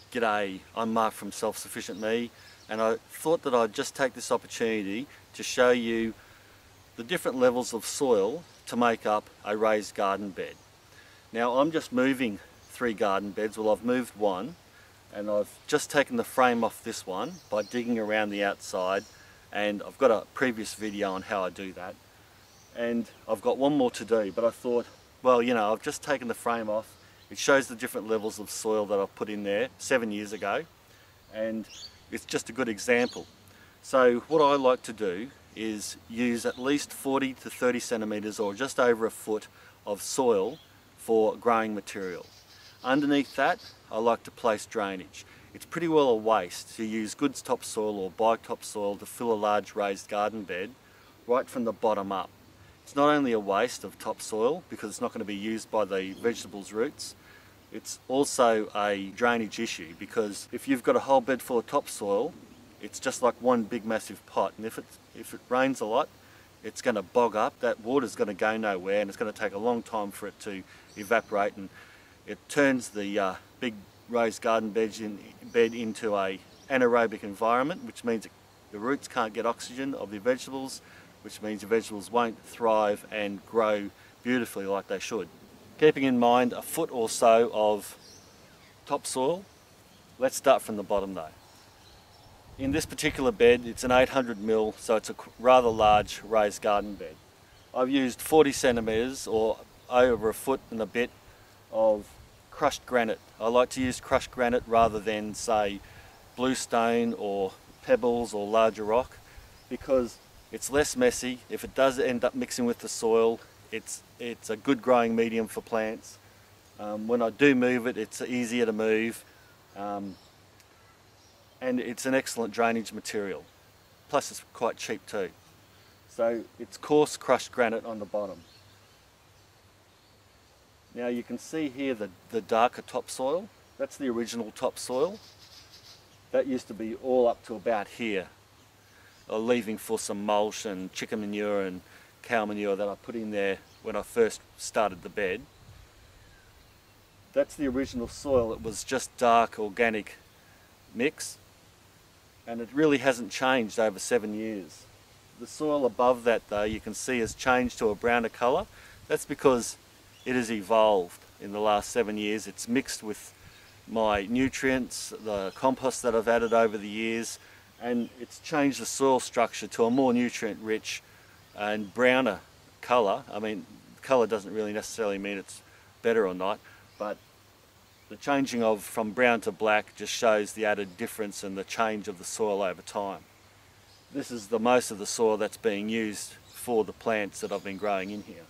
G'day, I'm Mark from Self-Sufficient Me, and I thought that I'd just take this opportunity to show you the different levels of soil to make up a raised garden bed. Now I'm just moving 3 garden beds. Well, I've moved one, and I've just taken the frame off this one by digging around the outside, and I've got a previous video on how I do that, and I've got one more to do, but I thought, well, you know, I've just taken the frame off. It shows the different levels of soil that I've put in there 7 years ago, and it's just a good example. So what I like to do is use at least 40 to 30 centimetres or just over a foot of soil for growing material. Underneath that, I like to place drainage. It's pretty well a waste to use good topsoil or buy topsoil to fill a large raised garden bed right from the bottom up. It's not only a waste of topsoil because it's not going to be used by the vegetables' roots, it's also a drainage issue because if you've got a whole bed full of topsoil, it's just like one big massive pot, and if it rains a lot, it's going to bog up. That water's going to go nowhere, and it's going to take a long time for it to evaporate, and it turns the big raised garden bed into an anaerobic environment, which means the roots can't get oxygen of the vegetables, which means the vegetables won't thrive and grow beautifully like they should. Keeping in mind a foot or so of topsoil. Let's start from the bottom though. In this particular bed, it's an 800mm, so it's a rather large raised garden bed. I've used 40 centimetres or over a foot and a bit of crushed granite. I like to use crushed granite rather than, say, bluestone or pebbles or larger rock, because it's less messy. If it does end up mixing with the soil, it's a good growing medium for plants. When I do move it, it's easier to move, and it's an excellent drainage material. Plus it's quite cheap too. So it's coarse crushed granite on the bottom. Now you can see here the darker topsoil. That's the original topsoil. That used to be all up to about here, leaving for some mulch and chicken manure and cow manure that I put in there when I first started the bed. That's the original soil. It was just dark organic mix, and it really hasn't changed over 7 years. The soil above that though, you can see, has changed to a browner colour. That's because it has evolved in the last 7 years. It's mixed with my nutrients, the compost that I've added over the years, and it's changed the soil structure to a more nutrient rich and browner colour. I mean, colour doesn't really necessarily mean it's better or not, but the changing from brown to black just shows the added difference and the change of the soil over time. This is the most of the soil that's being used for the plants that I've been growing in here.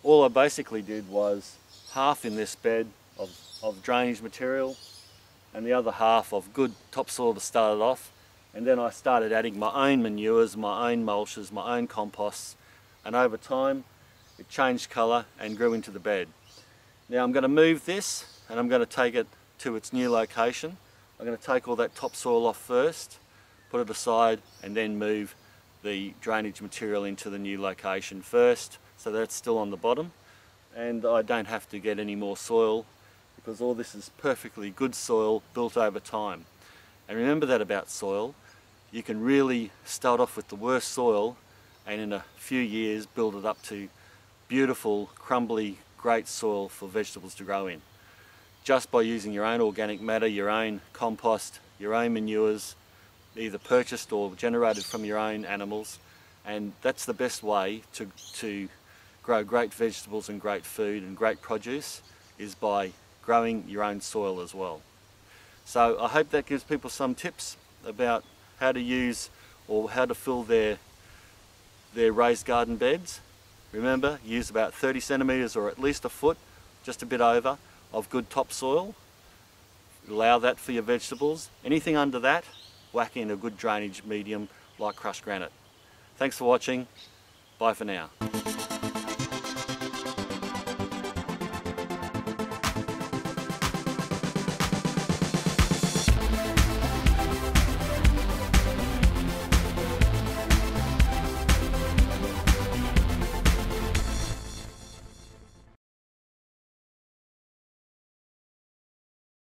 All I basically did was half in this bed of drainage material and the other half of good topsoil to start it off, and then I started adding my own manures, my own mulches, my own composts, and over time it changed colour and grew into the bed. Now I'm going to move this and I'm going to take it to its new location. I'm going to take all that topsoil off first, put it aside, and then move the drainage material into the new location first, so that's still on the bottom, and I don't have to get any more soil because all this is perfectly good soil built over time. And remember that about soil, you can really start off with the worst soil and in a few years build it up to beautiful, crumbly, great soil for vegetables to grow in. Just by using your own organic matter, your own compost, your own manures, either purchased or generated from your own animals, and that's the best way to grow great vegetables and great food and great produce, is by growing your own soil as well. So I hope that gives people some tips about how to use or how to fill their raised garden beds. Remember, use about 30 centimetres or at least a foot, just a bit over, of good topsoil. Allow that for your vegetables. Anything under that, whack in a good drainage medium like crushed granite. Thanks for watching. Bye for now.